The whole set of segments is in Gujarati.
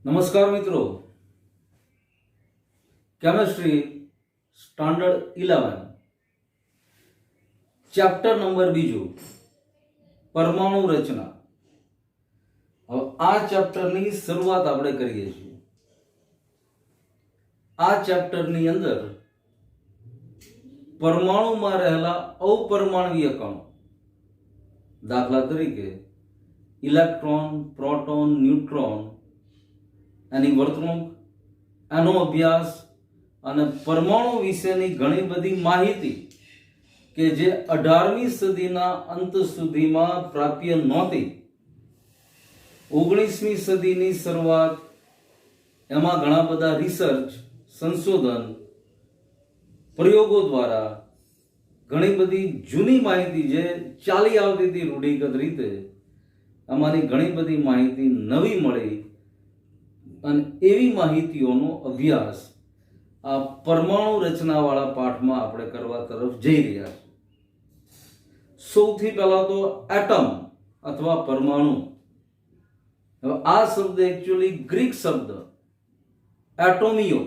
નમસ્કાર મિત્રો, કેમેસ્ટ્રી સ્ટાન્ડર્ડ 11 ચેપ્ટર નંબર 2 પરમાણુ રચના. હવે આ ચેપ્ટરની શરૂઆત આપણે કરીએ છીએ. આ ચેપ્ટરની અંદર પરમાણુમાં રહેલા અપરમાણવીય કણો, દાખલા તરીકે ઇલેક્ટ્રોન, પ્રોટોન, ન્યુટ્રોન, એની વર્તણૂક, એનો અભ્યાસ અને પરમાણુ વિશેની ઘણી બધી માહિતી કે જે 18મી સદીના અંત સુધીમાં પ્રાપ્ય નહોતી. 19મી સદીની શરૂઆત, એમાં ઘણા બધા રિસર્ચ, સંશોધન, પ્રયોગો દ્વારા ઘણી બધી જૂની માહિતી જે ચાલી આવતી હતી રૂઢિગત રીતે, આમાંની ઘણી બધી માહિતી નવી મળી અને એવી માહિતીઓનો અભ્યાસ આ પરમાણુ રચનાવાળા પાઠમાં આપણે કરવા તરફ જઈ રહ્યા છીએ. સૌથી પહેલા તો એટમ અથવા પરમાણુ. હવે આ શબ્દ એકચ્યુઅલી ગ્રીક શબ્દ એટોમિયો,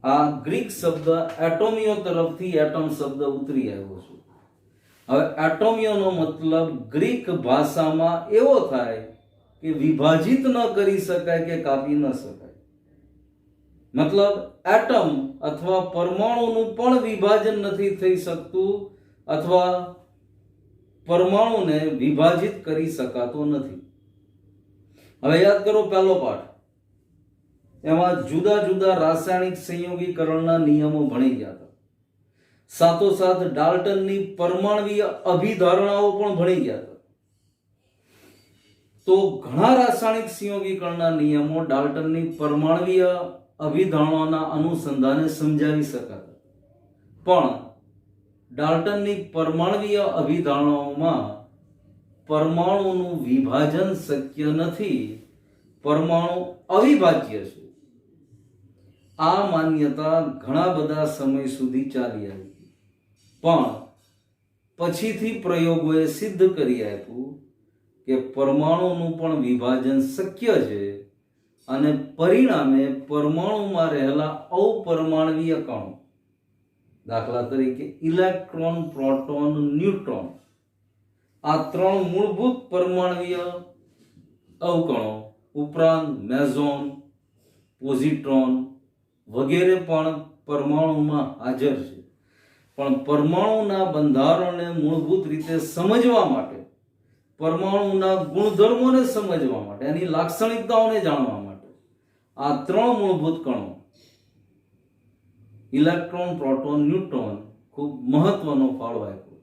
આ ગ્રીક શબ્દ એટોમિયો તરફથી એટમ શબ્દ ઉતરી આવ્યો છે. હવે એટોમિયોનો મતલબ ગ્રીક ભાષામાં એવો થાય કે વિભાજિત ન કરી શકાય કે કાપી ન શકાય. મતલબ એટમ અથવા પરમાણુનું પણ વિભાજન નથી થઈ શકતું અથવા પરમાણુને વિભાજિત કરી શકાતો નથી. હવે યાદ કરો પહેલો પાઠ, એમાં જુદા જુદા રાસાયણિક સંયોગીકરણના નિયમો ભણી ગયા હતા. સાથોસાથ ડાલ્ટનની પરમાણવીય અભિધારણાઓ પણ ભણી ગયા હતા. તો ઘણા રાસાયણિક સંયોગીકરણના નિયમો ડાલ્ટનની પરમાણવીય અભિધારણાઓના અનુસંધાને સમજાવી શકાતા, પણ ડાલ્ટનની પરમાણવીય અભિધારણાઓમાં પરમાણુનું વિભાજન શક્ય નથી, પરમાણુ અવિભાજ્ય છે. આ માન્યતા ઘણા બધા સમય સુધી ચાલી આવી, પણ પછીથી પ્રયોગોએ સિદ્ધ કરી આપ્યું કે પરમાણુનું પણ વિભાજન શક્ય છે અને પરિણામે પરમાણુમાં રહેલા અપરમાણવીય કણો, દાખલા તરીકે ઇલેક્ટ્રોન, પ્રોટોન, ન્યુટ્રોન, આ ત્રણ મૂળભૂત પરમાણવીય અવકણો ઉપરાંત મેઝોન, પોઝિટ્રોન વગેરે પણ પરમાણુમાં હાજર છે. પણ પરમાણુના બંધારણને મૂળભૂત રીતે સમજવા માટે, પરમાણુના ગુણધર્મોને સમજવા માટે, એની લાક્ષણિકતાઓને જાણવા માટે આ ત્રણ મૂળભૂત કણો ઇલેક્ટ્રોન, પ્રોટોન, ન્યુટ્રોન ખૂબ મહત્વનો ફાળો આપ્યો.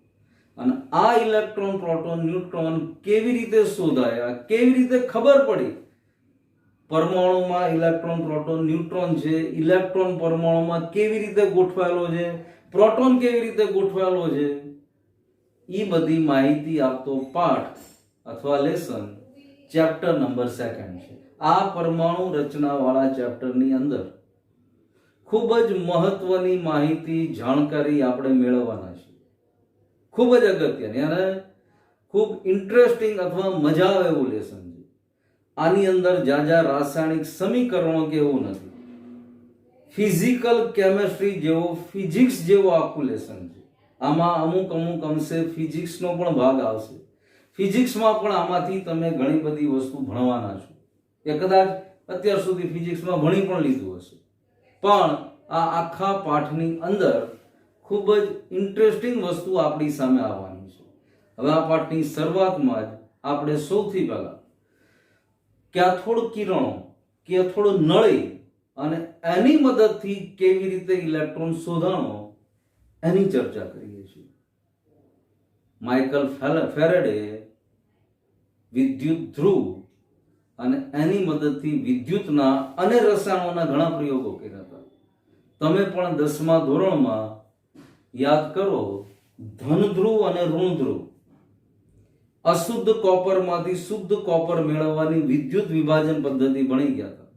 અને આ ઇલેક્ટ્રોન, પ્રોટોન, ન્યુટ્રોન કેવી રીતે શોધાયા, કેવી રીતે ખબર પડી પરમાણુમાં ઇલેક્ટ્રોન, પ્રોટોન, ન્યુટ્રોન છે, ઇલેક્ટ્રોન પરમાણુમાં કેવી રીતે ગોઠવાયેલો છે, પ્રોટોન કેવી રીતે ગોઠવાયેલો છે, એ બધી માહિતી આપતો પાઠ અથવા લેસન ચેપ્ટર નંબર 2 છે. આ પરમાણુ રચનાવાળા ચેપ્ટરની અંદર ખૂબ જ મહત્વની માહિતી, જાણકારી આપણે મેળવવાના છે. ખૂબ જ અગત્યની અને ખૂબ ઇન્ટરેસ્ટિંગ અથવા મજા આવે એવું લેસન છે. આની અંદર જ્યાં રાસાયણિક સમીકરણો કે એવું નથી, ફિઝિકલ કેમેસ્ટ્રી જેવો, ફિઝિક્સ જેવો આખું લેસન છે. આમાં અમુક અંશે ફિઝિક્સનો પણ ભાગ આવશે. ફિઝિક્સમાં પણ આમાંથી તમે ઘણી બધી વસ્તુ ભણવાના છો, એ કદાચ અત્યાર સુધી ફિઝિક્સમાં ભણી પણ લીધું હશે, પણ આ આખા પાઠની અંદર ખૂબ જ ઇન્ટરેસ્ટિંગ વસ્તુ આપણી સામે આવવાની છે. હવે આ પાઠની શરૂઆતમાં જ આપણે સૌથી પહેલા કેથોડ કિરણો, કેથોડ નળી અને એની મદદથી કેવી રીતે ઇલેક્ટ્રોન શોધાણો એની ચર્ચા કરીએ છીએ. માઇકલ ફેરેડે વિદ્યુત ધ્રુવ અને એની મદદથી વિદ્યુતના અને રસાયણોના ઘણા પ્રયોગો કર્યા હતા. તમે પણ 10મા ધોરણમાં યાદ કરો, ધન ધ્રુવ અને ઋણ ધ્રુવ, અશુદ્ધ કોપરમાંથી શુદ્ધ કોપર મેળવવાની વિદ્યુત વિભાજન પદ્ધતિ ભણી ગયા હતા,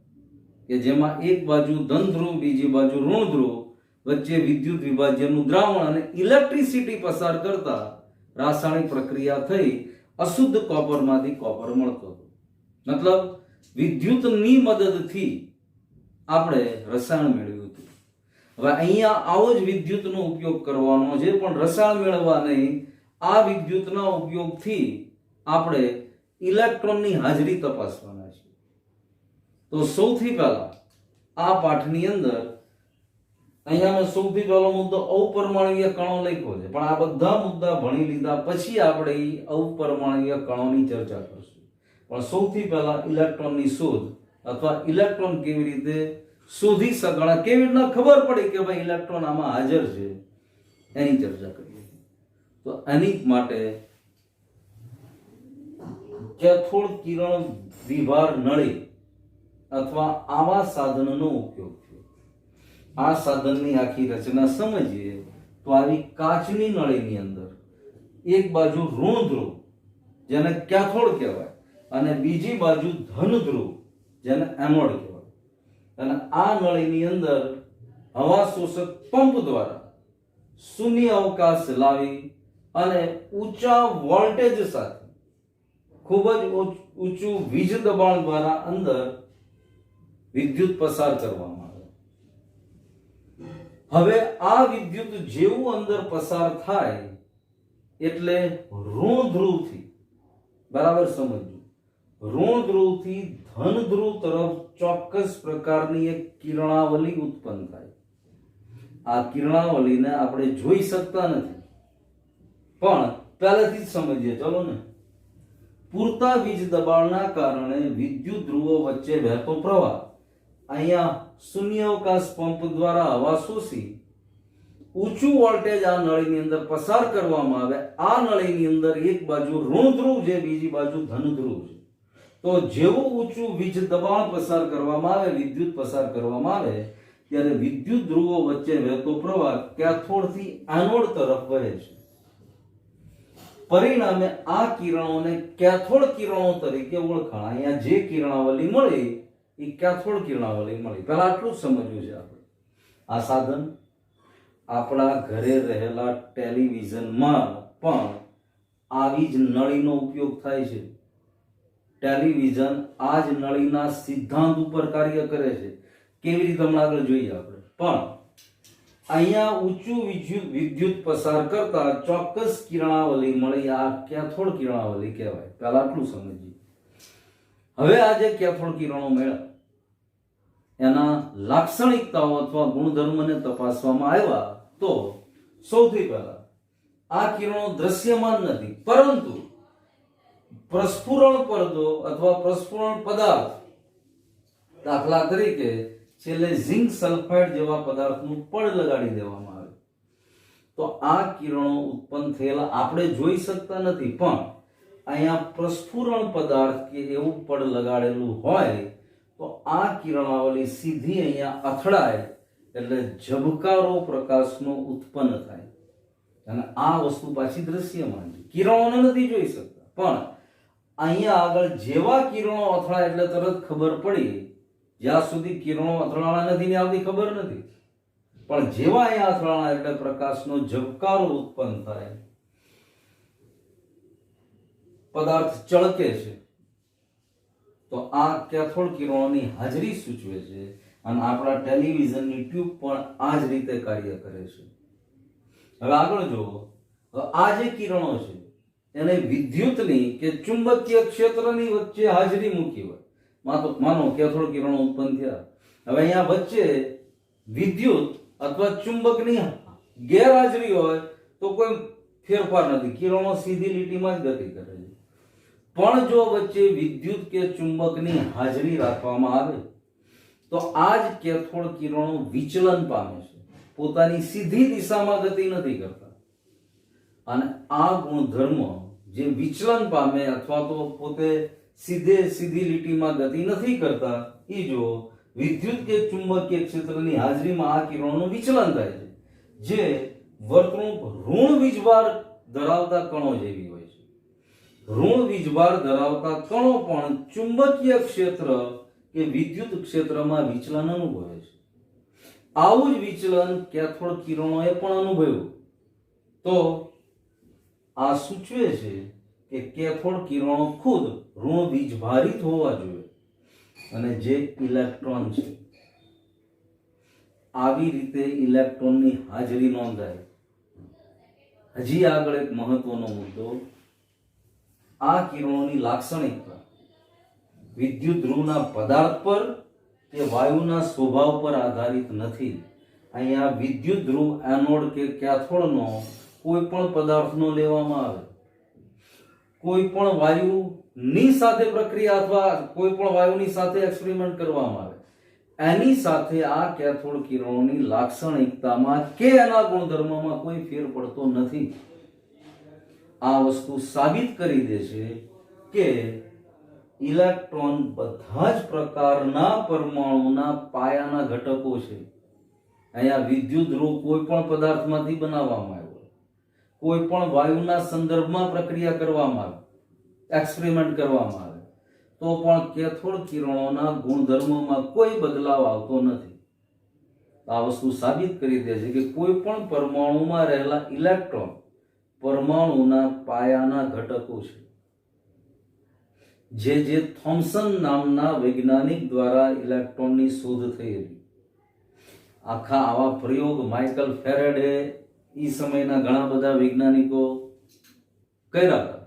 કે જેમાં એક બાજુ ધન ધ્રુવ, બીજી બાજુ ઋણ ધ્રુવ, વચ્ચે વિદ્યુત વિભાજનનું દ્રાવણ અને ઇલેક્ટ્રિસિટી પસાર કરતા રાસાયણિક પ્રક્રિયા થઈ અશુદ્ધ કોપરમાંથી કોપર મળતો હતો. મતલબ વિદ્યુતની મદદથી આપણે રસાયણ મેળવ્યું હતું. હવે અહીંયા આવો જ વિદ્યુતનો ઉપયોગ કરવાનો છે, પણ રસાયણ મેળવવા નહીં. આ વિદ્યુતના ઉપયોગથી આપણે ઇલેક્ટ્રોનની હાજરી તપાસવાના છે. તો સૌથી પહેલા આ પાઠની અંદર અહીંયા મેં સૌથી પહેલો મુદ્દો અપરમાણ્વીય કણો લખ્યો છે, પણ આ બધા મુદ્દા ભણી લીધા પછી આપણે અપરમાણ્વીય કણોની ચર્ચા કરશું. પણ સૌથી પહેલા ઇલેક્ટ્રોનની શોધ અથવા ઇલેક્ટ્રોન કેવી રીતે શોધી શકાય, કેવી રીતના ખબર પડી કે ભાઈ ઇલેક્ટ્રોન આમાં હાજર છે, એની ચર્ચા કરીએ. તો એની માટે કેથોડ કિરણ વિભાર નળી અથવા આવા સાધનનો ઉપયોગ થયો. આ સાધનની આખી રચના સમજીએ તો આવી કાચની નળીની અંદર એક બાજુ ઋણ ધ્રુવ જેને કેથોડ કહેવાય અને બીજી બાજુ ધન ધ્રુવ જેને એનોડ કહેવાય, અને આ નળીની અંદર હવા શોષક પંપ દ્વારા શૂન્ય અવકાશ લાવી અને ઊંચા વોલ્ટેજ સાથે ખૂબ જ ઊંચું વીજ દબાણ દ્વારા અંદર વિદ્યુત પસાર કરવામાં આવે. હવે આ વિદ્યુત જેવું અંદર પસાર થાય એટલે ઋણ ધ્રુવથી, બરાબર સમજવું, ઋણ ધ્રુવથી ધન ધ્રુવ તરફ ચોક્કસ પ્રકારની એક કિરણાવલી ઉત્પન્ન થાય. આ કિરણાવલીને આપણે જોઈ શકતા નથી, પણ પહેલેથી જ સમજીએ. ચલો ને, પૂરતા વીજ દબાણના કારણે વિદ્યુત ધ્રુવો વચ્ચે વહેતો પ્રવાહ અહીંયા શૂન્યાવકાશ પંપ દ્વારા હવા શોષી ઊંચું વોલ્ટેજ આ નળીની અંદર પસાર કરવામાં આવે. આ નળીની અંદર એક બાજુ ઋણ ધ્રુવ છે, બીજી બાજુ ધન ધ્રુવ છે. તો જેવું ઊંચું વીજ દબાણ પસાર કરવામાં આવે, વિદ્યુત પસાર કરવામાં આવે, ત્યારે વિદ્યુત ધ્રુવો વચ્ચે વહેતો પ્રવાહ કેથોડથી એનોડ તરફ વહે છે. પરિણામે આ કિરણોને કેથોડ કિરણો તરીકે ઓળખાણ. અહીંયા જે કિરણાવલી મળી એ કેથોડ કિરણાવલી મળી. પહેલા આટલું જ સમજવું છે આપણે. આ સાધન આપણા ઘરે રહેલા ટેલિવિઝનમાં પણ આવી જ નળીનો ઉપયોગ થાય છે. ટેલિવિઝન આ જ નળીના સિદ્ધાંત ઉપર કાર્ય કરે છે. કેવી રીતે હમણાં આગળ જોઈએ આપણે. પણ અહીંયા ઊંચું વિદ્યુત પસાર કરતા ચોક્કસ કિરણાવલી મળી, આ કેથોડ કિરણાવલી કહેવાય. પહેલા આટલું સમજીએ. હવે આ જે કેથોડ કિરણો મળ્યા એના લાક્ષણિકતાઓ અથવા ગુણધર્મને તપાસવામાં આવ્યા તો સૌથી પહેલા આ કિરણો દ્રશ્યમાન નથી, પરંતુ પ્રસ્ફુરણ પડદો અથવા પ્રસ્ફુરણ પદાર્થ, દાખલા તરીકે છેલ્લે ઝિંક સલ્ફાઇડ જેવા પદાર્થનું પડ લગાડી દેવામાં આવે તો આ કિરણો ઉત્પન્ન થયેલા આપણે જોઈ શકતા નથી, પણ અહીંયા પ્રસ્ફુરણ પદાર્થ કે એવું પડ લગાડેલું હોય તો આ કિરણાવલી સીધી અહીંયા અથડાય એટલે ઝબકારો પ્રકાશનો ઉત્પન્ન થાય, અને આ વસ્તુ પાછી દ્રશ્યમાન છે. કિરણોને નથી જોઈ શકતા, પણ અહીંયા આગળ જેવા કિરણો અથડાય એટલે તરત ખબર પડી. જ્યાં સુધી કિરણો અથડાણા નથી ને આવતી ખબર નથી, પણ જેવા અહીંયા અથડાણા એટલે પ્રકાશનો ઝબકારો ઉત્પન્ન થાય, પદાર્થ ચળકે છે. તો આ કેથોડ કિરણોની હાજરી સૂચવે છે, અને આપણા ટેલિવિઝનની ટ્યુબ પણ આ જ રીતે કાર્ય કરે છે. હવે આગળ જુઓ. આ જે કિરણો છે એને વિદ્યુતની કે ચુંબકીય ક્ષેત્રની વચ્ચે હાજરી મૂકી હોય. માનો કેથોડ કિરણો ઉત્પન્ન થયા. હવે અહીંયા વચ્ચે વિદ્યુત અથવા ચુંબકની ગેરહાજરી હોય તો કોઈ ફેરફાર નથી, કિરણો સીધી લીટીમાં જ ગતિ કરે છે. પણ જો વચ્ચે વિદ્યુત કે ચુંબકની હાજરી રાખવામાં આવે તો આ જ કેથોડ કિરણો વિચલન પામે છે, પોતાની સીધી દિશામાં ગતિ નથી કરતા. અને આ ગુણધર્મ જે વિચલન પામે અથવા તો પોતે સીધી લીટીમાં ગતિ નથી કરતા, એ જો વિદ્યુત કે ચુંબકીય ક્ષેત્રની હાજરીમાં આ કિરણોનું વિચલન થાય છે, જે વર્તણૂક ઋણ વીજભાર ધરાવતા કણો જેવી હોય છે. ઋણ વીજભાર ધરાવતા કણો પણ ચુંબકીય ક્ષેત્ર કે વિદ્યુત ક્ષેત્રમાં વિચલન અનુભવે છે. આવું જ વિચલન કેથોડ કિરણોએ પણ અનુભવ્યું. તો આ સૂચવે છે કે કેથોડ કિરણો ખુદ ઋણ વીજભારિત હોવા જોઈએ. અને જે ઇલેક્ટ્રોન છે. આવી રીતે ઇલેક્ટ્રોનની હાજરી નોંધાય. હજી આગળ એક મહત્વનો મુદ્દો, આ કિરણોની લાક્ષણિકતા વિદ્યુત ધ્રુવના પદાર્થ પર કે વાયુના સ્વભાવ પર આધારિત નથી. અહીંયા વિદ્યુત ધ્રુવ એનોડ કે કેથોડનો કોઈ પણ પદાર્થનો લેવામાં આવે, કોઈ પણ વાયુની સાથે પ્રક્રિયા અથવા કોઈ પણ વાયુની સાથે એક્સપેરિમેન્ટ કરવામાં આવે, એની સાથે આ કેથોડ કિરણોની લાક્ષણિકતામાં કે એના ગુણધર્મોમાં કોઈ ફેર પડતો નથી. આ વસ્તુ સાબિત કરી દે છે કે ઇલેક્ટ્રોન બધા જ પ્રકારના પરમાણુના પાયાના ઘટકો છે. અહીંયા વિદ્યુત ધ્રુવ કોઈ પણ પદાર્થમાંથી બનાવવામાં આવ્યો, કોઈ પણ વાયુના સંદર્ભમાં પ્રક્રિયા કરવામાં આવે, એક્સપેરિમેન્ટ કરવામાં આવે, તો પણ કેથોડ કિરણોના ગુણધર્મોમાં કોઈ બદલાવ આવતો નથી. આ વસ્તુ સાબિત કરી દે છે કે કોઈ પણ પરમાણુમાં રહેલા ઇલેક્ટ્રોન પરમાણુના પાયાના ઘટકો છે. જે થોમ્સન નામના વૈજ્ઞાનિક દ્વારા ઇલેક્ટ્રોનની શોધ થઈ હતી. આવા પ્રયોગ માઇકલ ફેરેડે એ સમયના ઘણા બધા વૈજ્ઞાનિકો કર્યા હતા,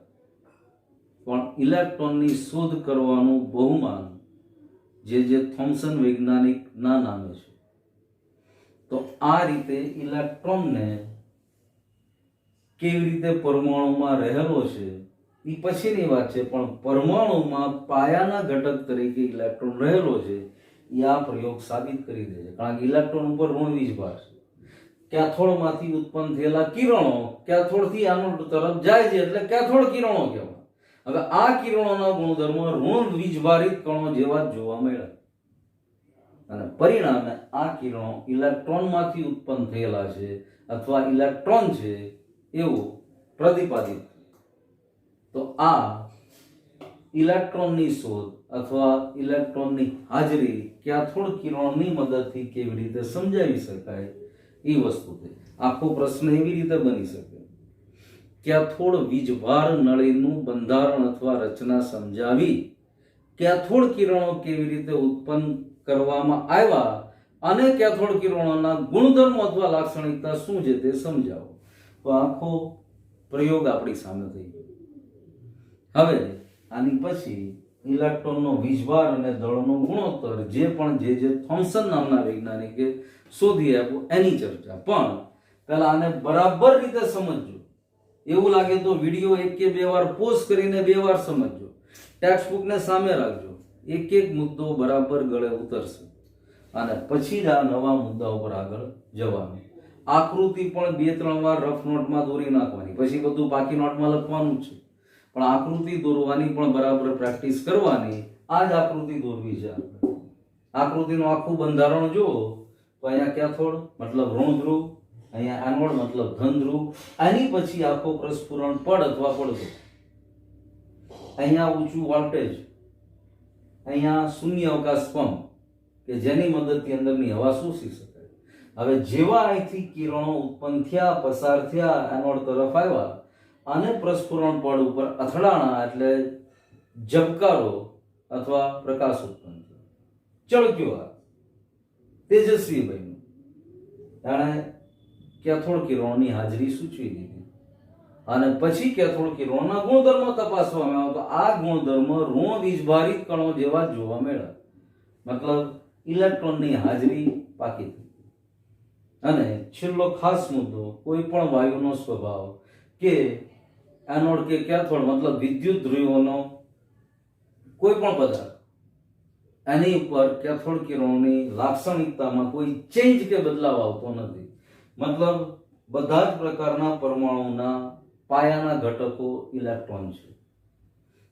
પણ ઇલેક્ટ્રોનની શોધ કરવાનું બહુમાન જે થોમ્સન વૈજ્ઞાનિકના નામે છે. તો આ રીતે ઇલેક્ટ્રોનને કેવી રીતે પરમાણુમાં રહેલો છે એ પછીની વાત છે, પણ પરમાણુમાં પાયાના ઘટક તરીકે ઇલેક્ટ્રોન રહેલો છે એ આ પ્રયોગ સાબિત કરી દે છે. કારણ કે ઇલેક્ટ્રોન ઉપર ઋણ વીજભાર છે. કેથોડમાંથી ઉત્પન્ન થયેલા કિરણો કેથોડથી એનોડ તરફ જાય છે, એટલે કેથોડ કિરણો કહેવાય. હવે આ કિરણોના ગુણધર્મો ઋણ વીજભારિત કણો જેવા જ જોવા મળ્યા, અને પરિણામે આ કિરણો ઇલેક્ટ્રોનમાંથી ઉત્પન્ન થયેલા છે અથવા ઇલેક્ટ્રોન છે એવું પ્રતિપાદિત. તો આ ઇલેક્ટ્રોનની શોધ અથવા ઇલેક્ટ્રોનની હાજરી કેથોડ કિરણોની મદદથી કેવી રીતે સમજાવી શકાય એ વસ્તુ છે. આખો પ્રશ્ન એવી રીતે બની શકે, કેથોડ વીજભાર નળીનું બંધારણ અથવા રચના સમજાવી, કેથોડ કિરણો કેવી રીતે ઉત્પન્ન કરવામાં આવ્યા અને કેથોડ કિરણોના ગુણધર્મો અથવા લાક્ષણિકતા શું છે તે સમજાવો. તો આખો પ્રયોગ આપણી સામે થઈ ગયો. હવે આની પછી ઇલેક્ટ્રોનનો વીજભાર અને દળનો ગુણોત્તર જે થોમ્સન નામના વૈજ્ઞાનિકે શોધી આપ્યો એની ચર્ચા. પણ પહેલા આને બરાબર રીતે સમજજો. એવું લાગે તો વિડીયો એક કે બે વાર પોઝ કરીને બે વાર સમજજો. ટેક્સ્ટ બુકને સામે રાખજો, એક એક મુદ્દો બરાબર ગળે ઉતરશે અને પછી જ આ નવા મુદ્દા ઉપર આગળ જવાનું. આકૃતિ પણ 2-3 વાર રફ નોટમાં દોરી નાખવાની, પછી બધું બાકી નોટમાં લખવાનું છે, પણ આકૃતિ દોરવાની પણ બરાબર પ્રેક્ટિસ કરવાની. આ જ આકૃતિ દોરવી છે. આકૃતિનું આખું બંધારણ જુઓ તો અહીંયા કેથોડ મતલબ ઋણ ધ્રુવ, અહીંયા એનોડ મતલબ ધન ધ્રુવ, આની પછી આખો પ્રસ્ફુરણ પડ અથવા પડઘો, અહીંયા ઊંચું વોલ્ટેજ, અહીંયા શૂન્ય અવકાશ પંપ કે જેની મદદથી અંદરની હવા શોષી શકાય. હવે જેવા અહીંથી કિરણો ઉત્પન્ન થયા, પસાર થયા, એનોડ તરફ આવ્યા અને પ્રસ્ફુરણ પડ ઉપર અથડાણા એટલે ઝબકારો અથવા પ્રકાશ ઉત્પન્ન થયો, ચળક્યો આ તેજસ્વી બન્યું. જાણે કેથોડ કિરણોની હાજરી સૂચવી દીધી. અને પછી કેથોડ કિરણોના ગુણધર્મો તપાસવામાં આવ્યા તો આ ગુણધર્મ ઋણ વીજભારિત કણો જેવા જ જોવા મળ્યા. મતલબ ઇલેક્ટ્રોનની હાજરી પાકી થઈ. અને છેલ્લો ખાસ મુદ્દો, કોઈ પણ વાયુનો સ્વભાવ કે એનોડ કે કેથોડ મતલબ વિદ્યુત ધ્રુવોનો કોઈ પણ પદાર્થ, એની ઉપર કેથોડ કિરણોની લાક્ષણિકતામાં કોઈ ચેન્જ કે બદલાવ આવતો નથી. મતલબ બધા જ પ્રકારના પરમાણુના પાયાના ઘટકો ઇલેક્ટ્રોન છે.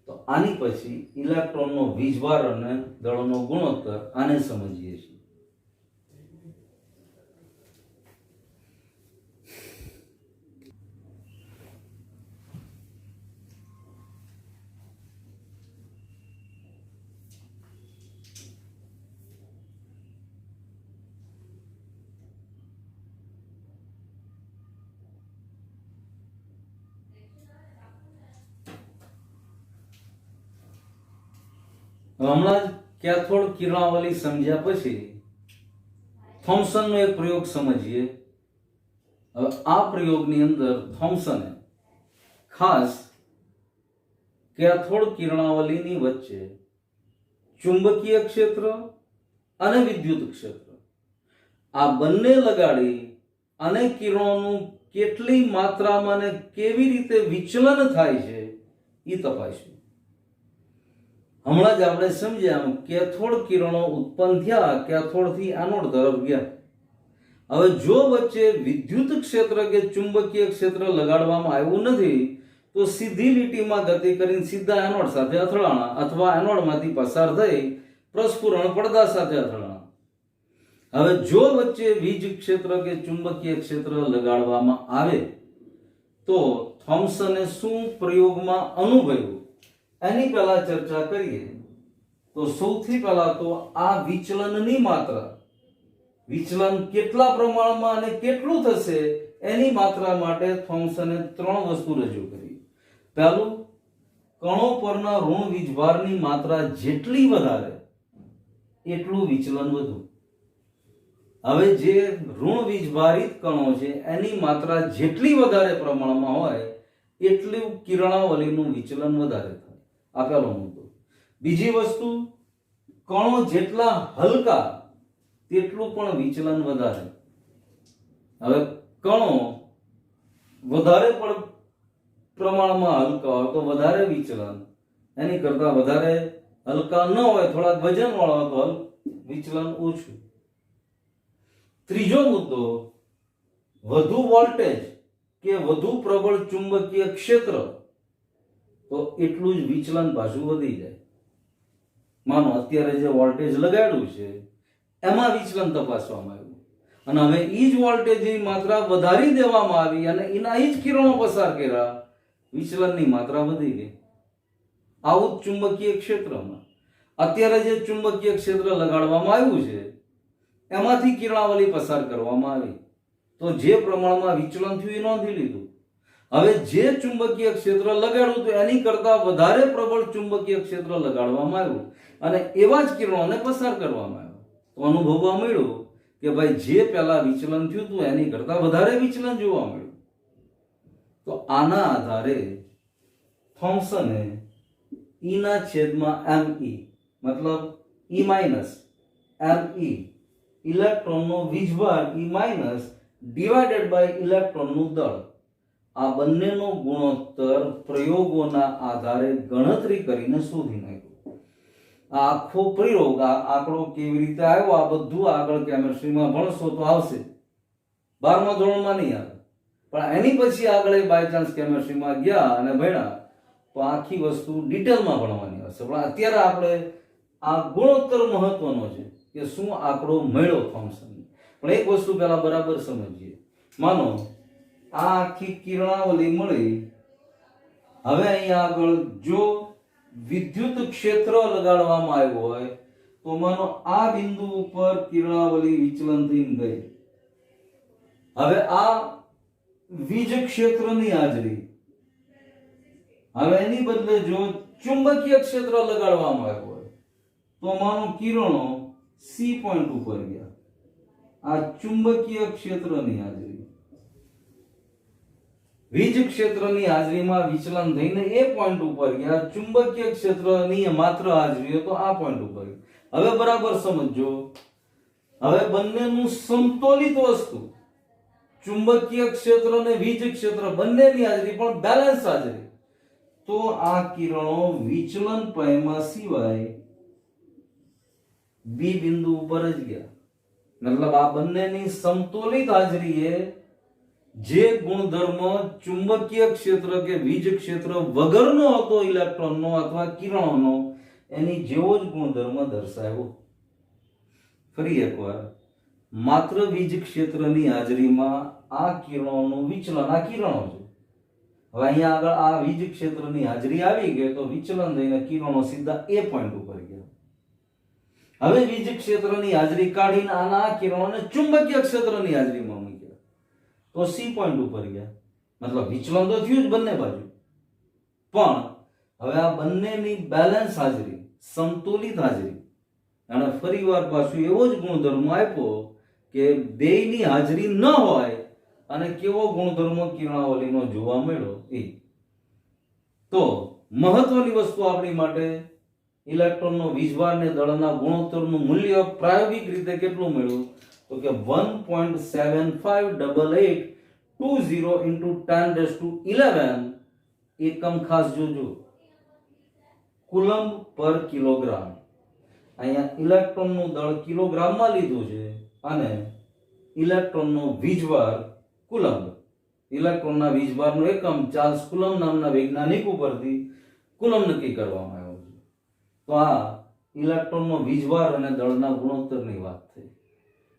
તો આની પછી ઇલેક્ટ્રોનનો વીજભાર અને દળનો ગુણોત્તર આને સમજીએ છીએ. હમણાં જ કેથોડ કિરણાવલી સમજ્યા પછી થોમ્સનનો એક પ્રયોગ સમજીએ. હવે આ પ્રયોગની અંદર થોમ્સને ખાસ કેથોડ કિરણાવલીની વચ્ચે ચુંબકીય ક્ષેત્ર અને વિદ્યુત ક્ષેત્ર આ બંને લગાડી અને કિરણોનું કેટલી માત્રામાં અને કેવી રીતે વિચલન થાય છે એ તપાસ્યું. હમણાં જ આપણે સમજ્યા કેથોડ કિરણો ઉત્પન્ન થયા, કેથોડથી એનોડ તરફ ગયા. હવે જો વચ્ચે વિદ્યુત ક્ષેત્ર કે ચુંબકીય ક્ષેત્ર લગાડવામાં આવ્યું નથી તો સીધી લીટીમાં ગતિ કરીને સીધા એનોડ સાથે અથડાણા અથવા એનોડમાંથી પસાર થઈ પ્રસ્ફુરણ પડદા સાથે અથડાણા. હવે જો વચ્ચે વીજ ક્ષેત્ર કે ચુંબકીય ક્ષેત્ર લગાડવામાં આવે તો થોમ્સને શું પ્રયોગમાં અનુભવ્યું એની પહેલા ચર્ચા કરીએ. તો સૌથી પહેલા તો આ વિચલનની માત્રા, વિચલન કેટલા પ્રમાણમાં અને કેટલું થશે એની માત્રા માટે થોમ્સને 3 વસ્તુ રજૂ કરી. પહેલું, કણો પરના ઋણ વીજભારની માત્રા જેટલી વધારે એટલું વિચલન વધુ. હવે જે ઋણ વીજભારિત કણો છે એની માત્રા જેટલી વધારે પ્રમાણમાં હોય એટલું કિરણાવલીનું વિચલન વધારે થાય. આ પહેલો મુદ્દો. બીજી વસ્તુ, કણો જેટલા હલકા તેટલું પણ વિચલન વધારે. હવે કણો વધારે પણ પ્રમાણમાં હલકા હોય તો વધારે વિચલન, એની કરતા વધારે હલકા ન હોય, થોડા વજન વાળા તો વિચલન ઓછું. ત્રીજો મુદ્દો, વધુ વોલ્ટેજ કે વધુ પ્રબળ ચુંબકીય ક્ષેત્ર તો એટલું જ વિચલન પાછું વધી જાય. માનો અત્યારે જે વોલ્ટેજ લગાડ્યું છે એમાં વિચલન તપાસવામાં આવ્યું અને હવે એ જ વોલ્ટેજની માત્રા વધારી દેવામાં આવી અને એના જ કિરણો પસાર કર્યા, વિચલનની માત્રા વધી ગઈ. આવું જ ચુંબકીય ક્ષેત્રમાં અત્યારે જે ચુંબકીય ક્ષેત્ર લગાડવામાં આવ્યું છે એમાંથી કિરણાવલી પસાર કરવામાં આવી તો જે પ્રમાણમાં વિચલન થયું એ નોંધી લીધું. હવે જે ચુંબકીય ક્ષેત્ર લગાડ્યું તો એની કરતા વધારે પ્રબળ ચુંબકીય ક્ષેત્ર લગાડવામાં આવ્યું અને એવા જ કિરણોને પસાર કરવામાં આવ્યા. તો અનુભવવા મળ્યું કે ભાઈ જે પહેલા વિચલન થયું હતું એની કરતા વધારે વિચલન જોવા મળ્યું. તો આના આધારે થોમ્સને E ના છેદમાં Me મતલબ E માઇનસ Me ઇલેક્ટ્રોનનો વીજભાર E માઇનસ ડિવાઇડેડ બાય ઇલેક્ટ્રોનનું દળ આ બંનેનો ગુણોત્તર પ્રયોગોના આધારે ગણતરી કરીને શોધી નાખ્યો. આ આખો પ્રયોગ, આ આંકડો કેવી રીતે આવ્યો આ બધું આગળ કેમિસ્ટ્રીમાં ભણશો તો આવશે, 12મા ધોરણમાં નહીં આવે. પણ એની પછી આગળ બાય ચાન્સ કેમિસ્ટ્રીમાં ગયા અને ભણ્યા તો આખી વસ્તુ ડિટેલમાં ભણવાની હશે. પણ અત્યારે આપણે આ ગુણોત્તર મહત્વનો છે કે શું આંકડો મળ્યો થોમ્સનને. પણ એક વસ્તુ પહેલા બરાબર સમજીએ. માનો આ આખી કિરણાવલી મળી, હવે અહીંયા આગળ જો વિદ્યુત ક્ષેત્ર લગાડવામાં આવ્યું હોય તો માનો આ બિંદુ ઉપર કિરણાવલી વિચલન થઈને ગઈ. હવે આ વીજ ક્ષેત્રની હાજરી, હવે એની બદલે જો ચુંબકીય ક્ષેત્ર લગાડવામાં આવ્યું હોય તો માનો કિરણો સી પોઈન્ટ ઉપર ગયા. આ ચુંબકીય ક્ષેત્રની હાજરી, વીજ ક્ષેત્રની હાજરીમાં વિચલન થઈને એ પોઈન્ટ ઉપર ગયા, ચુંબકીય ક્ષેત્રની માત્ર હાજરી તો આ પોઈન્ટ ઉપર ગયા. હવે બરાબર સમજો, હવે બંનેનું સમતોલિત વસ્તુ, ચુંબકીય ક્ષેત્ર અને વીજ ક્ષેત્ર બંનેની હાજરી પણ બેલેન્સ હાજરી, તો આ કિરણો વિચલન પામ્યા સિવાય બી બિંદુ ઉપર જ ગયા. મતલબ આ બંનેની સમતોલિત હાજરીએ જે ગુણધર્મ ચુંબકીય ક્ષેત્ર કે વીજ ક્ષેત્ર વગરનો હતો ઇલેક્ટ્રોનનો અથવા કિરણોનો એની જેવો જ ગુણધર્મ દર્શાવ્યો. ફરી એકવાર, માત્ર વીજ ક્ષેત્રની હાજરીમાં આ કિરણોનું વિચલન, આ કિરણો છે. હવે અહીંયા આગળ આ વીજ ક્ષેત્રની હાજરી આવી ગઈ તો વિચલન થઈને કિરણો સીધા એ પોઈન્ટ ઉપર ગયા. હવે વીજ ક્ષેત્રની હાજરી કાઢીને આના કિરણોને ચુંબકીય ક્ષેત્રની હાજરીમાં મૂક્યા તો સી પોઈન્ટ ઉપર ગયા. મતલબ વિચલન તો થયું જ બંને બાજુ, પણ હવે આ બંનેની બેલેન્સ હાજરી, સમતુલિત હાજરી અને ફરીવાર પાછું એવો જ ગુણધર્મ આપ્યો કે બેયની હાજરી ન હોય અને કેવો ગુણધર્મ કિરણાવલીનો જોવા મળ્યો એ. તો મહત્વની વસ્તુ આપણી માટે ઇલેક્ટ્રોનનો વીજભાર ને દળના ગુણોત્તરનું મૂલ્ય પ્રાયોગિક રીતે કેટલું મળ્યું તો કે 1.758820 into 1011 એકમ ખાસ જોજો, કુલમ્બ પર કિલોગ્રામ. અહીંયા ઇલેક્ટ્રોનનું દળ કિલોગ્રામમાં લીધું છે અને ઇલેક્ટ્રોનનો વીજભાર કુલમ્બ. ઇલેક્ટ્રોનના વીજભારનો એકમ ચાર્લ્સ કુલમ્બ નામના વૈજ્ઞાનિક ઉપરથી કુલમ્બ નક્કી કરવામાં આવ્યો છે. તો આ ઇલેક્ટ્રોનનો વીજભાર અને દળના ગુણોત્તરની વાત થઈ.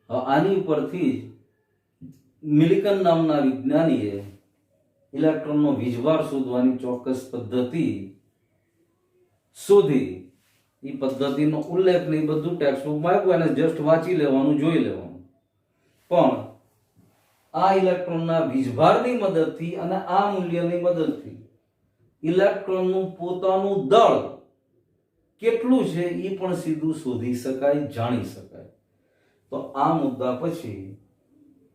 હવે આની ઉપરથી જ મિલિકન નામના વિજ્ઞાનીએ ઇલેક્ટ્રોનનો વીજભાર શોધવાની ચોક્કસ પદ્ધતિ શોધી. એ પદ્ધતિનો ઉલ્લેખ ને બધું ટેક્સ્ટબુકમાં આપ્યું, એને જસ્ટ વાંચી લેવાનું, જોઈ લેવાનું. પણ આ ઇલેક્ટ્રોનના વીજભારની મદદથી અને આ મૂલ્યની મદદથી ઇલેક્ટ્રોનનું પોતાનું દળ કેટલું છે એ પણ સીધું શોધી શકાય, જાણી શકાય. તો આ મુદ્દા પછી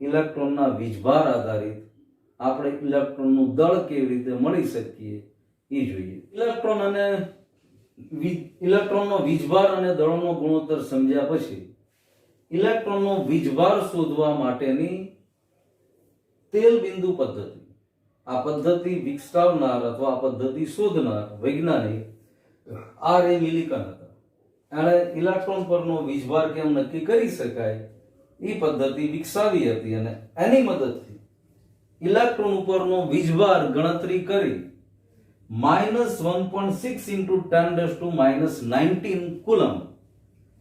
ઇલેક્ટ્રોનના વીજભાર આધારિત આપણે ઇલેક્ટ્રોનનું દળ કેવી રીતે મળી શકીએ એ જોઈએ. ઇલેક્ટ્રોનનો વીજભાર અને દળનો ગુણોત્તર સમજ્યા પછી ઇલેક્ટ્રોનનો વીજભાર શોધવા માટેની તેલ બિંદુ પદ્ધતિ, આ પદ્ધતિ વિકસાવનાર અથવા આ પદ્ધતિ શોધનાર વૈજ્ઞાનિક R.A. મિલિકન હતા. એણે ઇલેક્ટ્રોન પરનો વીજભાર કેમ નક્કી કરી શકાય એ પદ્ધતિ વિકસાવી હતી અને એની મદદથી ઇલેક્ટ્રોન ઉપરનો વીજભાર ગણતરી કરી -1.6 into 10⁻⁻19 કુલમ્બ.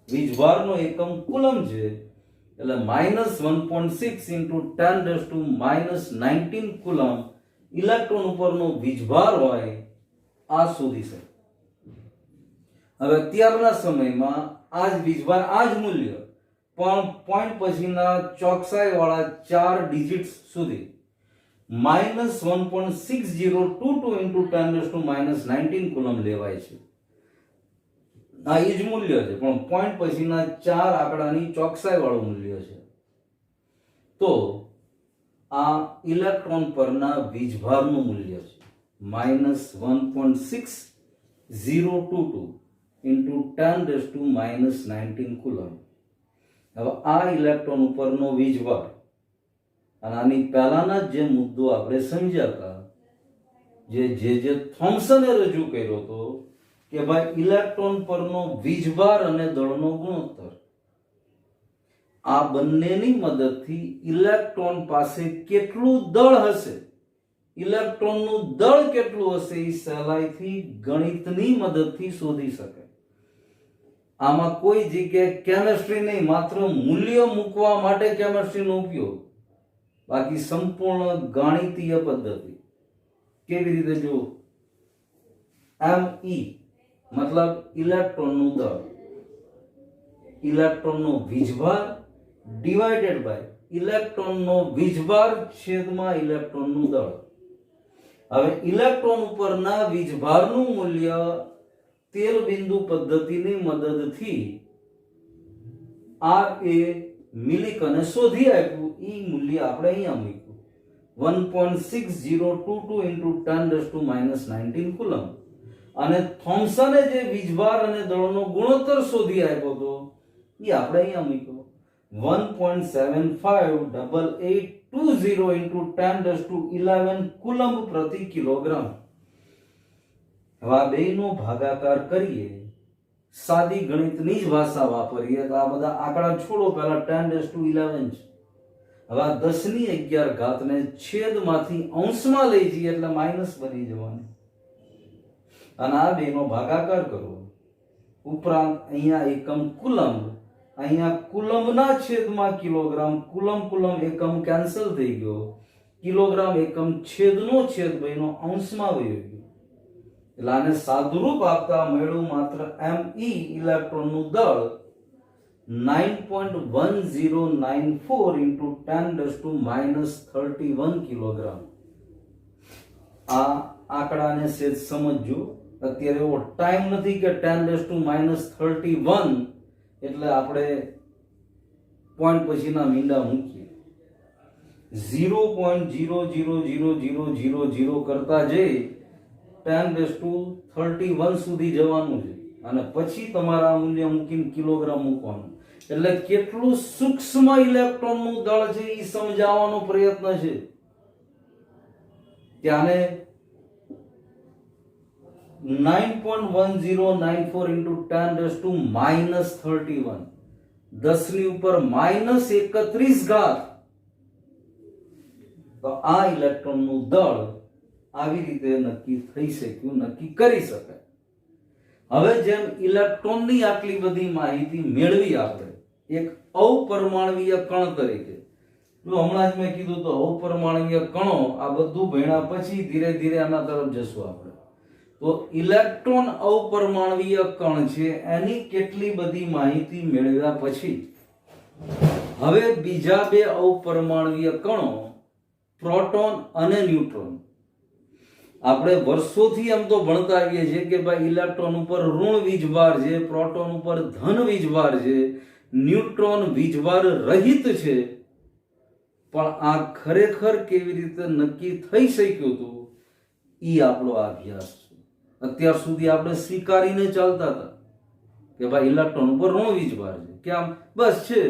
વીજભારનો એકમ કુલમ્બ છે, એટલે -1.6 into 10⁻⁹ કુલમ્બ ઇલેક્ટ્રોન ઉપરનો વીજભાર હોય આ શોધી શકે. હવે અત્યારના સમયમાં આ જ વીજભાર, આ જ મૂલ્ય પણ પોઈન્ટ પછીના ચોકસાઈ વાળા 4 ડિજિટ્સ સુધી -1.6022 into 10⁻⁻19 કુલમ્બ લેવાય છે. આ એ જ મૂલ્ય છે પણ પોઈન્ટ પછીના 4 આંકડાની ચોકસાઈ વાળું મૂલ્ય છે. તો આ ઇલેક્ટ્રોન પરના વીજભારનું મૂલ્ય છે -1.6022 into 10⁻⁻19 કુલમ્બ. હવે આ ઇલેક્ટ્રોન ઉપરનો વીજભાર અને આની પહેલાના જે મુદ્દો આપણે સમજ્યા હતા, જે થોમ્સને રજૂ કર્યો હતો કે ભાઈ ઇલેક્ટ્રોન પરનો વીજભાર અને દળનો ગુણોત્તર, આ બંનેની મદદથી ઇલેક્ટ્રોન પાસે કેટલું દળ હશે, ઇલેક્ટ્રોનનું દળ કેટલું હશે એ સહેલાઈથી ગણિતની મદદથી શોધી શકે. આમાં કોઈ જગ્યાએ કેમેસ્ટ્રી નહીં, માત્ર મૂલ્ય મૂકવા માટે કેમેસ્ટ્રીનો ઉપયોગ, બાકી સંપૂર્ણ ગણિતીય પદ્ધતિ. કેવી રીતે જો ME મતલબ ઇલેક્ટ્રોનનું દળ, ઇલેક્ટ્રોનનો વીજભાર ડિવાઇડેડ બાય ઇલેક્ટ્રોનનો વીજભાર છેદમાં ઇલેક્ટ્રોનનું દળ. હવે ઇલેક્ટ્રોન ઉપરના વીજભારનું મૂલ્ય તેલ બિંદુ પદ્ધતિની મદદથી R.A. મિલિકને શોધી આપ્યું. એ મૂલ્ય આપણે અહીંયા મૂક્યું 1.6022 into 10⁻⁻19 કુલમ્બ. અને થોમ્સને જે વીજભાર અને દળનો ગુણોત્તર શોધી આપ્યો હતો એ આપણે અહીંયા મૂક્યો 1.758820 into 10⁻11 કુલમ્બ પ્રતિ કિલોગ્રામ. હવે આ બેયનો ભાગાકાર કરીએ, સાદી ગણિતની જ ભાષા વાપરીએ તો આ બધા આંકડા છોડો, પહેલા 10⁻11 છે. હવે આ 10⁻11 ને છેદમાંથી અંશમાં લઈ જઈએ એટલે માઇનસ બની જવાનું અને આ બેનો ભાગાકાર કરો. ઉપરાંત અહીંયા એકમ કુલમ્બ, અહીંયા કુલમ્બના છેદમાં કિલોગ્રામ, કુલમ્બ એકમ કેન્સલ થઈ ગયો, કિલોગ્રામ એકમ છેદનો છેદ બેનો અંશમાં વહી ગયો. એટલે આને સાદુરૂપ આપતા મળ્યું માત્ર ME ઇલેક્ટ્રોનનું દળ 9.1094 into 10⁻31 કિલોગ્રામ. આ આંકડાને સેજ સમજજો. અત્યારે એવો ટાઈમ નથી કે 10⁻31 એટલે આપણે પોઈન્ટ પછીના મીંડા મૂકીએ. 0.00000 કરતા જઈ 10⁻31 સુધી જવાનું છે અને પછી તમારા મૂલ્ય મૂકીને કિલોગ્રામ મૂકવાનું. એટલે કેટલું સૂક્ષ્મ ઇલેક્ટ્રોનનું દળ છે એ સમજાવવાનો પ્રયત્ન છે. ત્યાંને 9.1094 into 10⁻31 10 ની ઉપર -31 તો આ ઇલેક્ટ્રોનનું દળ આવી રીતે નક્કી થઈ શક્યું, નક્કી કરી શકાય. હવે જેમ ઇલેક્ટ્રોનની આટલી બધી માહિતી મેળવી આપણે એક અપરમાણવીય કણ તરીકે, જો હમણાં જ મેં કીધું તો અપરમાણવીય કણો આ બધું ભણ્યા પછી ધીરે ધીરે આના તરફ જશું આપણે. તો ઇલેક્ટ્રોન અપરમાણવીય કણ છે એની કેટલી બધી માહિતી મેળવ્યા પછી હવે બીજા બે અપરમાણવીય કણો પ્રોટોન અને ન્યુટ્રોન. આપણે વર્ષોથી એમ તો ભણતા આવીએ છીએ કે ભાઈ ઇલેક્ટ્રોન ઉપર ઋણ વીજભાર છે, પ્રોટોન ઉપર ધન વીજભાર છે, ન્યુટ્રોન વીજભાર રહિત છે. પણ આ ખરેખર કેવી રીતે નક્કી થઈ શક્યું હતું એ આપણો અભ્યાસ છે. અત્યાર સુધી આપણે સ્વીકારીને ચાલતા હતા કે ભાઈ ઇલેક્ટ્રોન ઉપર ઋણ વીજભાર છે, કેમ બસ છે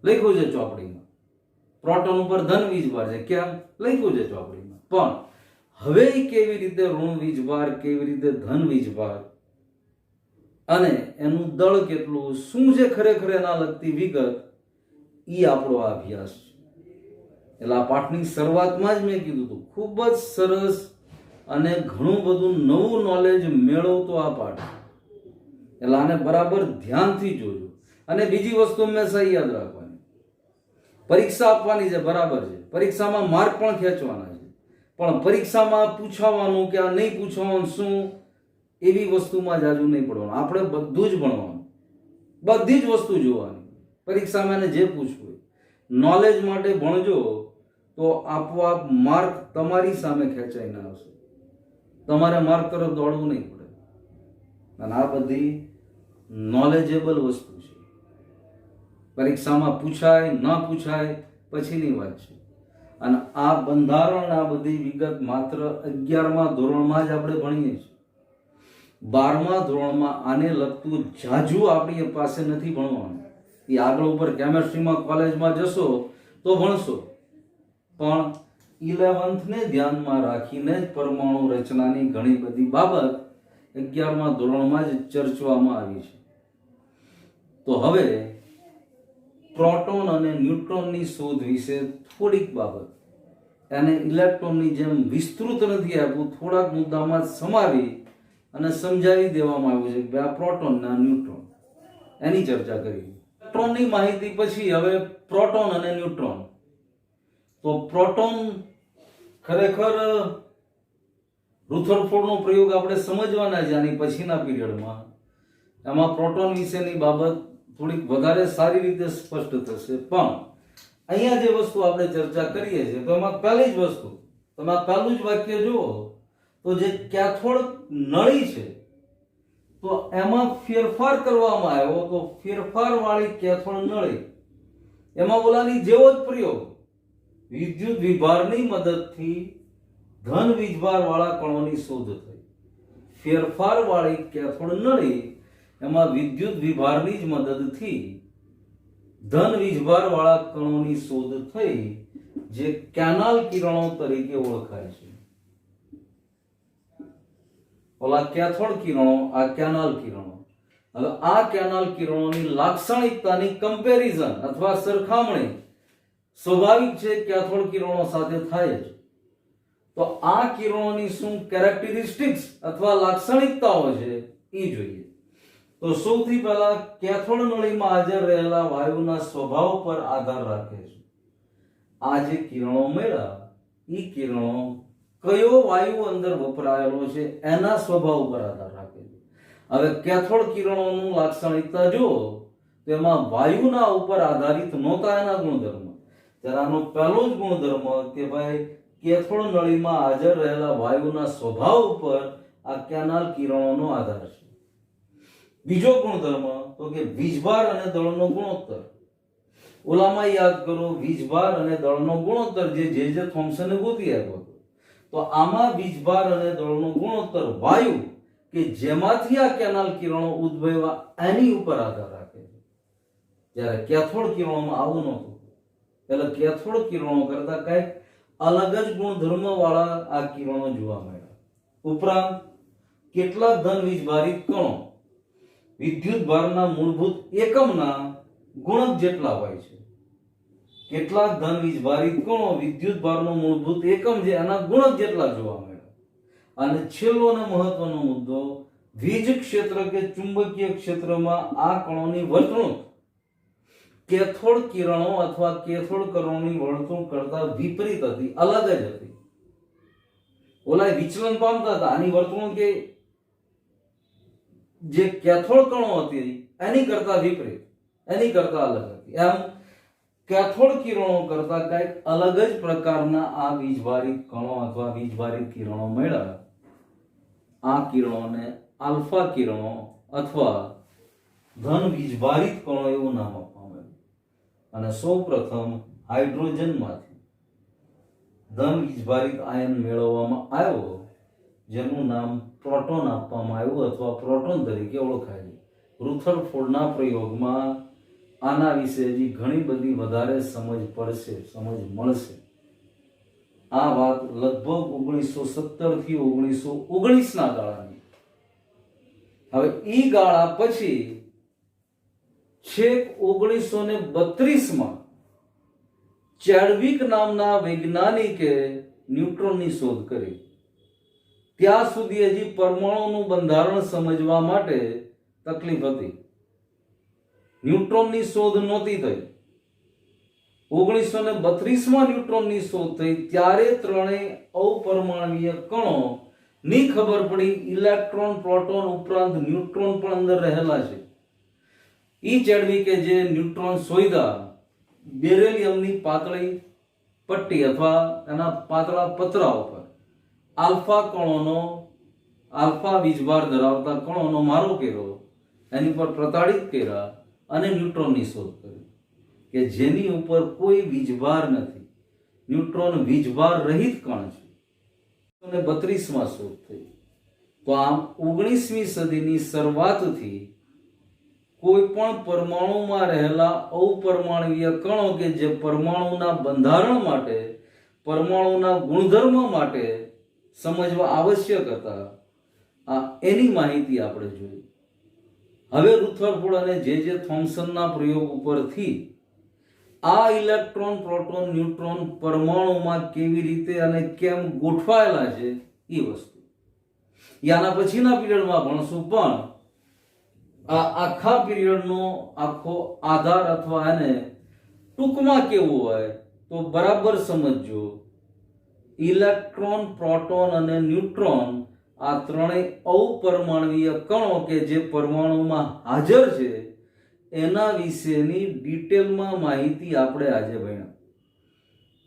લખ્યું છે ચોપડીમાં. પ્રોટોન ઉપર ધન વીજભાર છે, કેમ લખ્યું છે ચોપડીમાં. પણ હવે કેવી રીતે ઋણ વીજભાર, કેવી રીતે ધન વીજભાર અને એનું દળ કેટલું, શું છે ખરેખર એના લગતી વિગત, એ આપણો અભ્યાસ છે. એટલે આ પાઠની શરૂઆતમાં જ મેં કીધું હતું ખૂબ જ સરસ અને ઘણું બધું નવું નોલેજ મેળવતો આ પાઠ. એટલે આને બરાબર ધ્યાનથી જોજો. અને બીજી વસ્તુ હંમેશા યાદ રાખવાની, પરીક્ષા આપવાની છે બરાબર છે, પરીક્ષામાં માર્ક પણ ખેંચવાના છે, પણ પરીક્ષામાં પૂછવાનું કે આ નહીં પૂછવાનું શું એવી વસ્તુમાં જાજુ નહીં પડવાનું. આપણે બધું જ ભણવાનું, બધી જ વસ્તુ જોવાની. પરીક્ષામાં એને જે પૂછવું હોય નોલેજ માટે ભણજો તો આપોઆપ માર્ક તમારી સામે ખેંચાઈને આવશે. તમારે માર્ક તરફ દોડવું નહીં પડે. અને આ બધી નોલેજેબલ વસ્તુ છે. પરીક્ષામાં પૂછાય ના પૂછાય પછીની વાત છે. અને આ બંધારણ, આ બધી વિગત માત્ર 11મા ધોરણમાં જ આપણે ભણીએ છીએ. 12મા ધોરણમાં આને લગતું જાજુ આપણી પાસે નથી ભણવાનું. એ આગળ ઉપર કેમેસ્ટ્રીમાં કોલેજમાં જશો તો ભણશો, પણ 11th ને ધ્યાનમાં રાખીને જ પરમાણુ રચનાની ઘણી બધી બાબત 11મા ધોરણમાં જ ચર્ચવામાં આવી છે. તો હવે પ્રોટોન અને ન્યુટ્રોનની શોધ વિશે થોડીક બાબત, એને ઇલેક્ટ્રોનની જેમ વિસ્તૃત નથી આપ્યું, થોડાક મુદ્દામાં સમાવી અને સમજાવી દેવામાં આવ્યું છે કે આ પ્રોટોન અને ન્યુટ્રોન, એની ચર્ચા કરી. ઇલેક્ટ્રોનની માહિતી પછી હવે પ્રોટોન અને ન્યુટ્રોન. તો પ્રોટોન ખરેખર રુથરફોર્ડનો પ્રયોગ આપણે સમજવાના છે આની પછીના પીરિયડમાં. એમાં પ્રોટોન વિશેની બાબત થોડીક વધારે સારી રીતે સ્પષ્ટ થશે. પણ અહીંયા જે વસ્તુ આપણે ચર્ચા કરીએ છીએ તો એમાં પહેલી જ વસ્તુ, તમે પહેલું જ વાક્ય જુઓ તો જે કેથોડ નળી છે તો એમાં ફેરફાર કરવામાં આવ્યો. તો ફેરફાર વાળી કેથોડ નળી એમાં ઓલાની જેવો જ પ્રયોગ, વિદ્યુત વિભારની મદદથી ધન વીજભાર વાળા કણોની શોધ થઈ. ફેરફાર વાળી કેથોડ નળી એમાં વિદ્યુત વિભારની જ મદદથી ધન વીજભાર વાળા કણોની શોધ થઈ, જે કેનાલ કિરણો તરીકે ઓળખાય છે. ઓલા કેથોડ કિરણો, આ કેનાલ કિરણો. હવે આ કેનાલ કિરણોની લાક્ષણિકતાની કમ્પેરિઝન અથવા સરખામણી સ્વાભાવિક છે કેથોડ કિરણો સાથે થાય છે. તો આ કિરણોની શું કેરેક્ટરિસ્ટિક્સ અથવા લાક્ષણિકતાઓ છે એ જોઈએ. તો સૌથી પહેલા કેથોડ નળીમાં હાજર રહેલા વાયુના સ્વભાવ પર આધાર રાખે છે. આ જે કિરણો મળ્યા એ કિરણો કયો વાયુ અંદર વપરાયેલો છે એના સ્વભાવ પર આધાર રાખે છે. હવે કેથોડ કિરણોનું લાક્ષણિકતા જુઓ તો એમાં વાયુના ઉપર આધારિત નહોતા એના ગુણધર્મ. ત્યારે આનો પહેલો જ ગુણધર્મ કે ભાઈ કેથોડ નળીમાં હાજર રહેલા વાયુના સ્વભાવ ઉપર આ કેનાલ કિરણોનો આધાર છે. બીજો ગુણધર્મ તો કે વીજભાર અને દળનો ગુણોત્તર. ઓલામાં યાદ કરો વીજભાર અને દળનો ગુણોત્તર જે થોમ્સને ગોતી આપ્યો હતો. તો આમાં વીજભાર અને દળનો ગુણોત્તર વાયુ કે જેમાંથી આ કેનાલ કિરણો ઉદ્ભવ્યા એની ઉપર આધાર રાખે છે. જ્યારે કેથોડ કિરણોમાં આવું નહોતું. એટલે કેથોડ કિરણો કરતા કઈક અલગ જ ગુણધર્મ વાળા આ કિરણો જોવા મળ્યા. ઉપરાંત કેટલાક ધન વીજભારિત કણો વિદ્યુત ભારના મૂળભૂત એકમના ગુણક જેટલા હોય છે. કેટલાક ધન વીજભારિત કણો વિદ્યુત ભારનો મૂળભૂત એકમ છે એના ગુણક જેટલા જોવા મળ્યા. અને છેલ્લો અને મહત્વનો મુદ્દો, વીજ ક્ષેત્ર કે ચુંબકીય ક્ષેત્રમાં આ કણોની વર્તણૂક કેથોડ કિરણો અથવા કેથોડ કણોની વર્તણૂક કરતા વિપરીત હતી, અલગ જ હતી. ઓલા વિચલન પામતા હતા, આની વર્તણૂક કે જે કેથોડ કણો હતી એની કરતા વિપરીત, એની કરતા અલગ હતી. એમ કેથોડ કિરણો કરતા કંઈક અલગ જ પ્રકારના આ વીજભારિત કણો અથવા વીજભારિત કિરણો મળ્યા. આ કિરણોને આલ્ફા કિરણો અથવા ધન વીજભારિત કણો એવું નામ આપવામાં આવ્યું. અને સૌપ્રથમ હાઇડ્રોજનમાંથી ધન વીજભારિત આયન મેળવવામાં આવ્યો, જેનું નામ પ્રોટોન આપવામાં આવ્યું અથવા પ્રોટોન તરીકે ઓળખાય છે. રુથરફોર્ડના પ્રયોગમાં આના વિશે હજી ઘણી બધી વધારે સમજ પડશે, સમજ મળશે. આ વાત લગભગ 1917 થી 1919 ના ગાળાની. હવે ઈ ગાળા પછી છેક 1932 માં ચેડવિક નામના વૈજ્ઞાનિકે ન્યુટ્રોનની શોધ કરી. ત્યાં સુધી હજી પરમાણુનું બંધારણ સમજવા માટે તકલીફ હતી. ન્યુટ્રોનની શોધ નહોતી થઈ. 1932 માં ન્યુટ્રોનની શોધ થઈ ત્યારે ત્રણેય અપરમાણવીય કણો ની ખબર પડી. ઇલેક્ટ્રોન, પ્રોટોન ઉપરાંત ન્યુટ્રોન પણ અંદર રહેલા છે. ઈ ચેડવિકે જે ન્યુટ્રોન શોધ્યા, બેરિલિયમની પાતળી પટ્ટી અથવા એના પાતળા પતરા ઉપર આલ્ફા કણોનો, આલ્ફા વીજભાર ધરાવતા કણોનો મારો કર્યો, એની પર પ્રતાડિત કર્યા અને ન્યુટ્રોનની શોધ કરી કે જેની ઉપર કોઈ વીજભાર નથી. ન્યુટ્રોન વીજભાર રહિત કણ છે. 1932 માં શોધ થઈ. તો આમ 19મી સદીની શરૂઆતથી કોઈ પણ પરમાણુમાં રહેલા અપરમાણવીય કણો કે જે પરમાણુના બંધારણ માટે, પરમાણુના ગુણધર્મ માટે સમજવા આવશ્યક હતા, એની માહિતી આપણે જોઈ. હવે રુથરફોર્ડ અને જે થોમ્સનના પ્રયોગ ઉપરથી આ ઇલેક્ટ્રોન, પ્રોટોન, ન્યુટ્રોન પરમાણુમાં કેવી રીતે અને કેમ ગોઠવાયેલા છે એ વસ્તુ આના પછીના પીરિયડમાં ભણશું. પણ આ આખા પીરિયડનો આખો આધાર અથવા એને ટૂંકમાં કેવું હોય તો બરાબર સમજજો. ઇલેક્ટ્રોન, પ્રોટોન અને ન્યુટ્રોન આ ત્રણેય અપરમાણવીય કણો કે જે પરમાણુમાં હાજર છે એના વિશેની ડિટેલમાં માહિતી આપણે આજે ભણ્યા.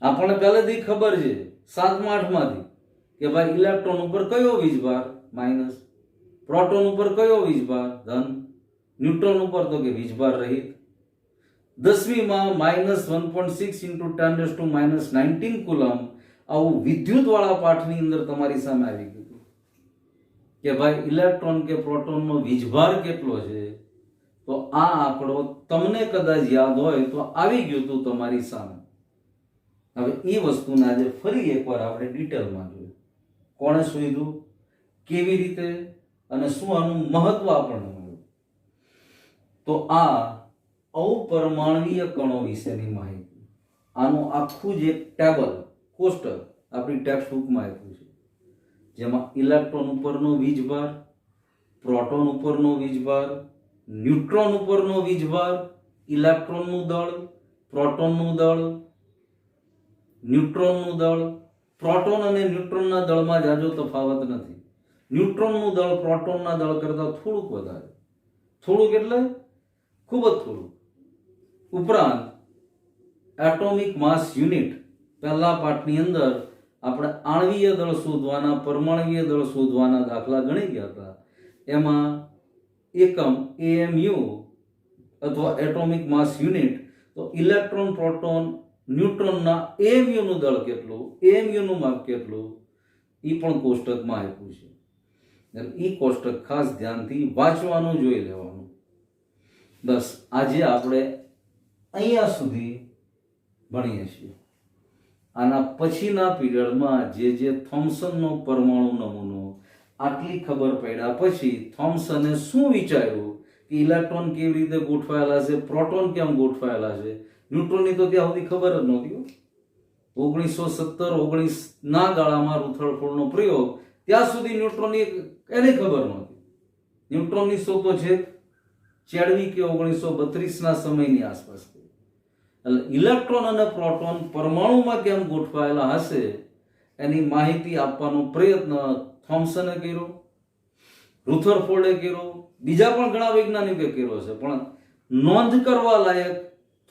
આપણને પહેલેથી ખબર છે 7મા 8માંથી કે ભાઈ ઇલેક્ટ્રોન ઉપર કયો વીજભાર માઇનસ, પ્રોટોન ઉપર કયો વીજભાર ધન, ન્યુટ્રોન ઉપર તો કે વીજભાર રહિત. 10મીમાં -1.6 × 10⁻⁻19 કુલમ આવું વિદ્યુત વાળા પાઠની અંદર તમારી સામે આવી ગયું કે ભાઈ ઇલેક્ટ્રોન કે પ્રોટોનનો વીજભાર કેટલો છે. તો આ આંકડો તમને કદાચ યાદ હોય તો આવી ગયું હતું તમારી સામે. હવે એ વસ્તુને આજે ફરી એકવાર આપણે ડિટેલમાં જોઈએ. કોણે શોધ્યું, કેવી રીતે અને શું આનું મહત્વ આપણને મળ્યું. તો આ અપરમાણવીય કણો વિશેની માહિતી, આનું આખું જ એક ટેબલ, કોષ્ટક આપણી ટેક્સ્ટ બુકમાં આપ્યું છે, જેમાં ઇલેક્ટ્રોન ઉપરનો વીજભાર, પ્રોટોન ઉપરનો વીજભાર, ન્યુટ્રોન ઉપરનો વીજભાર, ઇલેક્ટ્રોનનું દળ, પ્રોટોનનું દળ, ન્યુટ્રોનનું દળ. પ્રોટોન અને ન્યુટ્રોનના દળમાં જાજો તફાવત નથી. ન્યુટ્રોનનું દળ પ્રોટોનના દળ કરતાં થોડુંક વધારે. થોડુંક એટલે ખૂબ જ થોડુંક. ઉપરાંત એટોમિક માસ યુનિટ પહેલા પાઠની અંદર આપણે આણ્વીય દળ શોધવાના, પરમાણવીય દળ શોધવાના દાખલા ગણી ગયા હતા. એમાં એકમ AMU અથવા એટોમિક માસ યુનિટ, તો ઇલેક્ટ્રોન પ્રોટોન ન્યુટ્રોનના એએમયુનું દળ કેટલું, એએમયુનું માપ કેટલું, એ પણ કોષ્ટકમાં આપ્યું છે. એ કોષ્ટક ખાસ ધ્યાનથી વાંચવાનું, જોઈ લેવાનું. બસ આજે આપણે અહીંયા સુધી ભણીએ છીએ. આના પછીના પીરિયડમાં જે થોમ્સનનો પરમાણુ નમૂનો, આટલી ખબર પડ્યા પછી થોમ્સને શું વિચાર્યું કે ઇલેક્ટ્રોન કેવી રીતે ગોઠવાયેલા છે, પ્રોટોન કેમ ગોઠવાયેલા છે, ન્યુટ્રોનની તો ત્યાં સુધી ખબર જ નહોતી. 1917-19 ના ગાળામાં રુથરફોર્ડનો પ્રયોગ, ત્યાં સુધી ન્યુટ્રોનની એને ખબર નહોતી. ન્યુટ્રોનની શોધો છે ચેડવિક કે 1932ના સમયની આસપાસ. એટલે ઇલેક્ટ્રોન અને પ્રોટોન પરમાણુમાં કેમ ગોઠવાયેલા હશે એની માહિતી આપવાનો પ્રયત્ન થોમ્સને કર્યો, રુથરફોર્ડે કર્યો, બીજા પણ ઘણા વૈજ્ઞાનિકે કર્યો છે. પણ નોંધ કરવા લાયક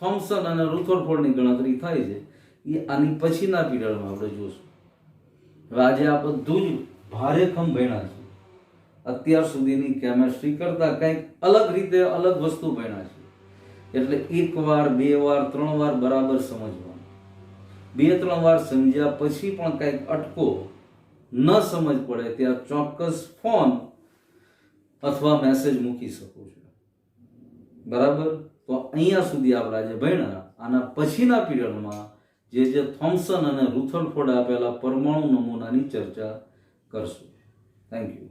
થોમ્સન અને રુથરફોર્ડની ગણતરી થાય છે એ આની પછીના પીરિયડમાં આપણે જોશું. હવે આજે આ બધું જ ભારેખમ ભણ્યા છે. અત્યાર સુધીની કેમેસ્ટ્રી કરતા કંઈક અલગ રીતે અલગ વસ્તુ ભણ્યા છે. એટલે એક વાર, બે વાર, ત્રણ વાર બરાબર સમજવાનું. બે ત્રણ વાર સમજ્યા પછી પણ કંઈક અટકો, ન સમજ પડે ત્યાં ચોક્કસ ફોન અથવા મેસેજ મૂકી શકો છો. બરાબર? તો અહીંયા સુધી આપણે આજે ભણ્યા. આના પછીના પીરિયડમાં જે થોમ્સન અને રુથરફોર્ડ આપેલા પરમાણુ નમૂનાની ચર્ચા કરશું. Thank you.